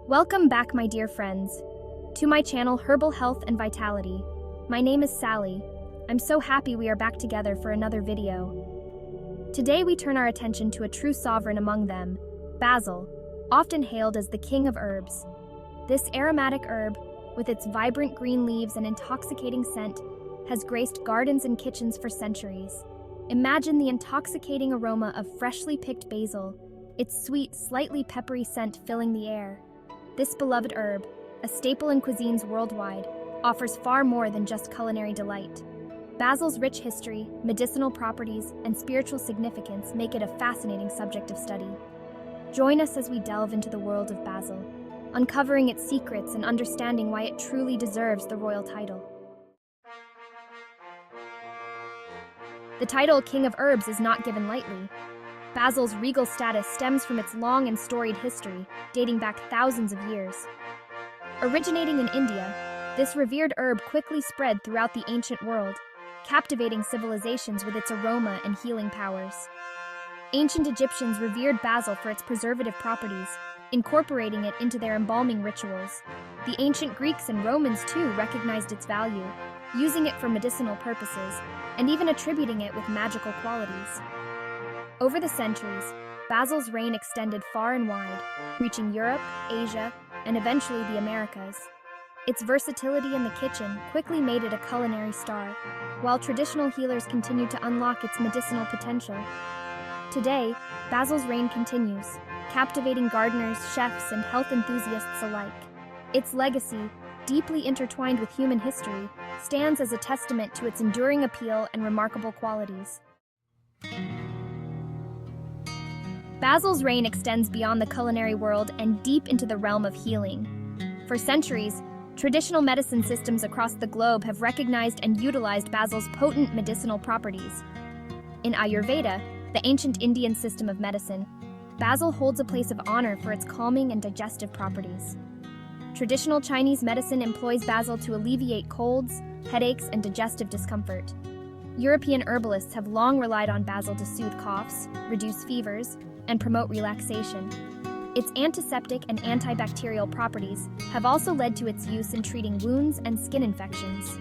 Welcome back, my dear friends, to my channel Herbal Health and Vitality. My name is Sally. I'm so happy we are back together for another video. Today we turn our attention to a true sovereign among them, basil, often hailed as the king of herbs. This aromatic herb, with its vibrant green leaves and intoxicating scent, has graced gardens and kitchens for centuries. Imagine the intoxicating aroma of freshly picked basil, its sweet, slightly peppery scent filling the air. This beloved herb, a staple in cuisines worldwide, offers far more than just culinary delight. Basil's rich history, medicinal properties, and spiritual significance make it a fascinating subject of study. Join us as we delve into the world of basil, uncovering its secrets and understanding why it truly deserves the royal title. The title King of Herbs is not given lightly. Basil's regal status stems from its long and storied history, dating back thousands of years. Originating in India, this revered herb quickly spread throughout the ancient world, captivating civilizations with its aroma and healing powers. Ancient Egyptians revered basil for its preservative properties, incorporating it into their embalming rituals. The ancient Greeks and Romans, too, recognized its value, using it for medicinal purposes, and even attributing it with magical qualities. Over the centuries, basil's reign extended far and wide, reaching Europe, Asia, and eventually the Americas. Its versatility in the kitchen quickly made it a culinary star, while traditional healers continued to unlock its medicinal potential. Today, basil's reign continues, captivating gardeners, chefs, and health enthusiasts alike. Its legacy, deeply intertwined with human history, stands as a testament to its enduring appeal and remarkable qualities. Basil's reign extends beyond the culinary world and deep into the realm of healing. For centuries, traditional medicine systems across the globe have recognized and utilized basil's potent medicinal properties. In Ayurveda, the ancient Indian system of medicine, basil holds a place of honor for its calming and digestive properties. Traditional Chinese medicine employs basil to alleviate colds, headaches, and digestive discomfort. European herbalists have long relied on basil to soothe coughs, reduce fevers, and promote relaxation. Its antiseptic and antibacterial properties have also led to its use in treating wounds and skin infections.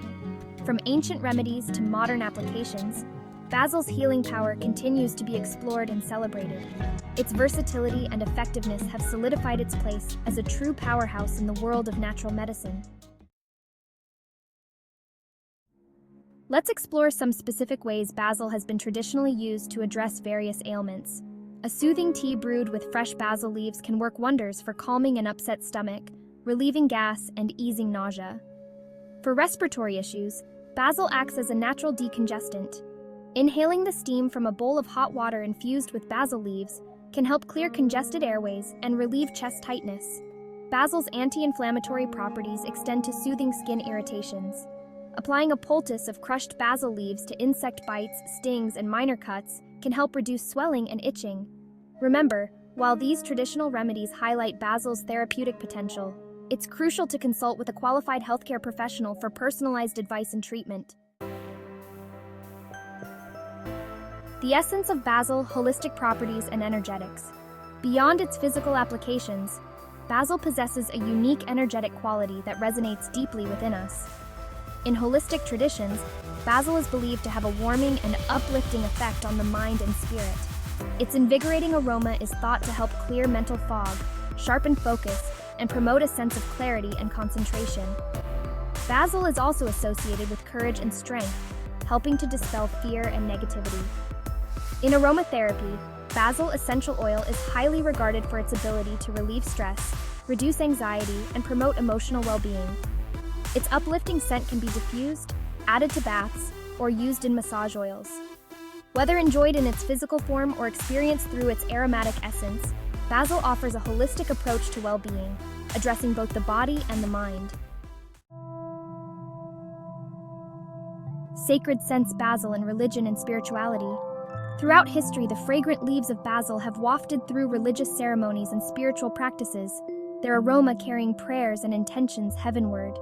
From ancient remedies to modern applications, basil's healing power continues to be explored and celebrated. Its versatility and effectiveness have solidified its place as a true powerhouse in the world of natural medicine. Let's explore some specific ways basil has been traditionally used to address various ailments. A soothing tea brewed with fresh basil leaves can work wonders for calming an upset stomach, relieving gas, and easing nausea. For respiratory issues, basil acts as a natural decongestant. Inhaling the steam from a bowl of hot water infused with basil leaves can help clear congested airways and relieve chest tightness. Basil's anti-inflammatory properties extend to soothing skin irritations. Applying a poultice of crushed basil leaves to insect bites, stings, and minor cuts can help reduce swelling and itching. Remember, while these traditional remedies highlight basil's therapeutic potential, it's crucial to consult with a qualified healthcare professional for personalized advice and treatment. The essence of basil: holistic properties and energetics. Beyond its physical applications, basil possesses a unique energetic quality that resonates deeply within us. In holistic traditions, basil is believed to have a warming and uplifting effect on the mind and spirit. Its invigorating aroma is thought to help clear mental fog, sharpen focus, and promote a sense of clarity and concentration. Basil is also associated with courage and strength, helping to dispel fear and negativity. In aromatherapy, basil essential oil is highly regarded for its ability to relieve stress, reduce anxiety, and promote emotional well-being. Its uplifting scent can be diffused, added to baths, or used in massage oils. Whether enjoyed in its physical form or experienced through its aromatic essence, basil offers a holistic approach to well-being, addressing both the body and the mind. Sacred scents: basil in religion and spirituality. Throughout history, the fragrant leaves of basil have wafted through religious ceremonies and spiritual practices, their aroma carrying prayers and intentions heavenward.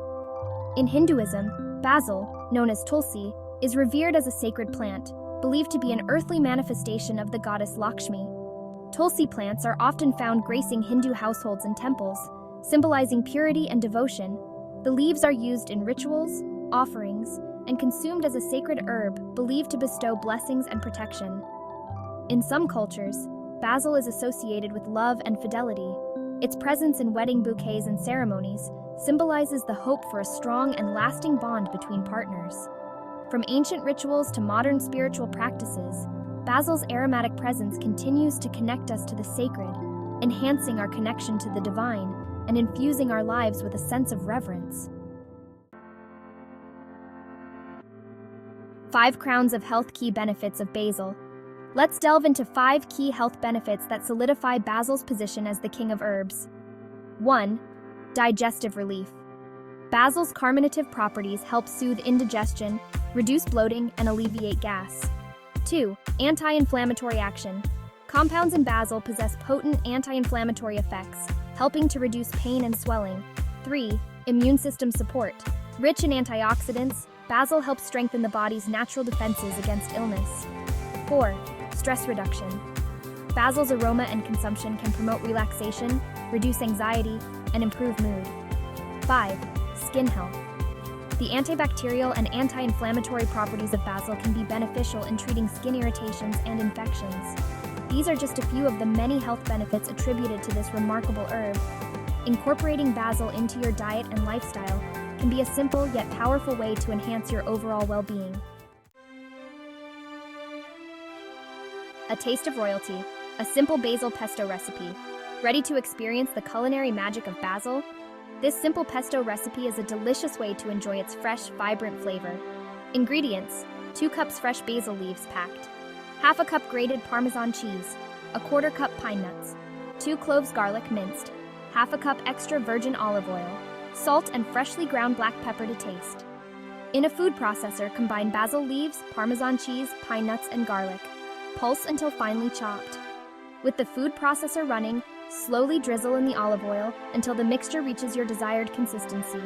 In Hinduism, basil, known as tulsi, is revered as a sacred plant, believed to be an earthly manifestation of the goddess Lakshmi. Tulsi plants are often found gracing Hindu households and temples, symbolizing purity and devotion. The leaves are used in rituals, offerings, and consumed as a sacred herb believed to bestow blessings and protection. In some cultures, basil is associated with love and fidelity. Its presence in wedding bouquets and ceremonies symbolizes the hope for a strong and lasting bond between partners. From ancient rituals to modern spiritual practices, basil's aromatic presence continues to connect us to the sacred, enhancing our connection to the divine and infusing our lives with a sense of reverence. 5 crowns of health key benefits of basil. Let's delve into 5 key health benefits that solidify basil's position as the king of herbs. 1. Digestive relief. Basil's carminative properties help soothe indigestion, reduce bloating, and alleviate gas. 2. Anti-inflammatory action. Compounds in basil possess potent anti-inflammatory effects, helping to reduce pain and swelling. 3. Immune system support. Rich in antioxidants, basil helps strengthen the body's natural defenses against illness. 4. Stress reduction. Basil's aroma and consumption can promote relaxation, reduce anxiety, and improve mood. 5. Skin health. The antibacterial and anti-inflammatory properties of basil can be beneficial in treating skin irritations and infections. These are just a few of the many health benefits attributed to this remarkable herb. Incorporating basil into your diet and lifestyle can be a simple yet powerful way to enhance your overall well-being. A taste of royalty, a simple basil pesto recipe. Ready to experience the culinary magic of basil? This simple pesto recipe is a delicious way to enjoy its fresh, vibrant flavor. Ingredients: 2 cups fresh basil leaves packed, half a cup grated Parmesan cheese, a 1/4 cup pine nuts, 2 cloves garlic minced, half a cup extra virgin olive oil, salt and freshly ground black pepper to taste. In a food processor, combine basil leaves, Parmesan cheese, pine nuts, and garlic. Pulse until finely chopped. With the food processor running, slowly drizzle in the olive oil until the mixture reaches your desired consistency.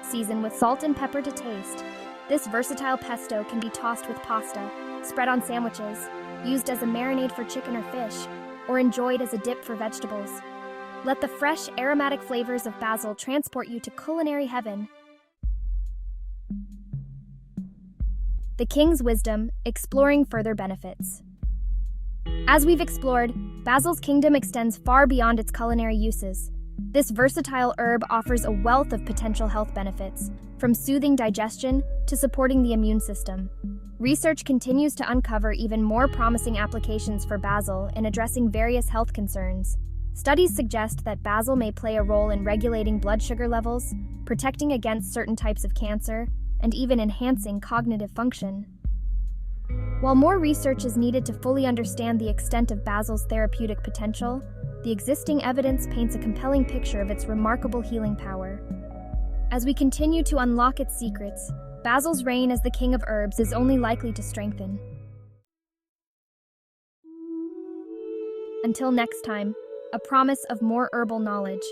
Season with salt and pepper to taste. This versatile pesto can be tossed with pasta, spread on sandwiches, used as a marinade for chicken or fish, or enjoyed as a dip for vegetables. Let the fresh, aromatic flavors of basil transport you to culinary heaven. The King's Wisdom, exploring further benefits. As we've explored, basil's kingdom extends far beyond its culinary uses. This versatile herb offers a wealth of potential health benefits, from soothing digestion to supporting the immune system. Research continues to uncover even more promising applications for basil in addressing various health concerns. Studies suggest that basil may play a role in regulating blood sugar levels, protecting against certain types of cancer, and even enhancing cognitive function. While more research is needed to fully understand the extent of basil's therapeutic potential, the existing evidence paints a compelling picture of its remarkable healing power. As we continue to unlock its secrets, basil's reign as the king of herbs is only likely to strengthen. Until next time, a promise of more herbal knowledge.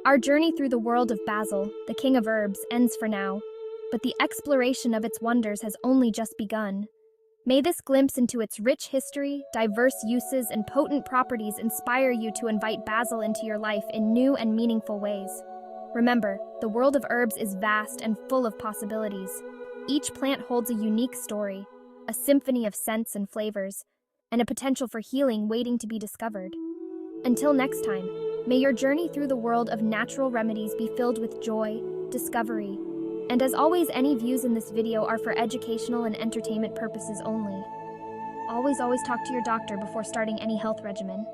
Our journey through the world of basil, the king of herbs, ends for now, but the exploration of its wonders has only just begun. May this glimpse into its rich history, diverse uses, and potent properties inspire you to invite basil into your life in new and meaningful ways. Remember, the world of herbs is vast and full of possibilities. Each plant holds a unique story, a symphony of scents and flavors, and a potential for healing waiting to be discovered. Until next time, may your journey through the world of natural remedies be filled with joy, discovery, and as always, any views in this video are for educational and entertainment purposes only. Always talk to your doctor before starting any health regimen.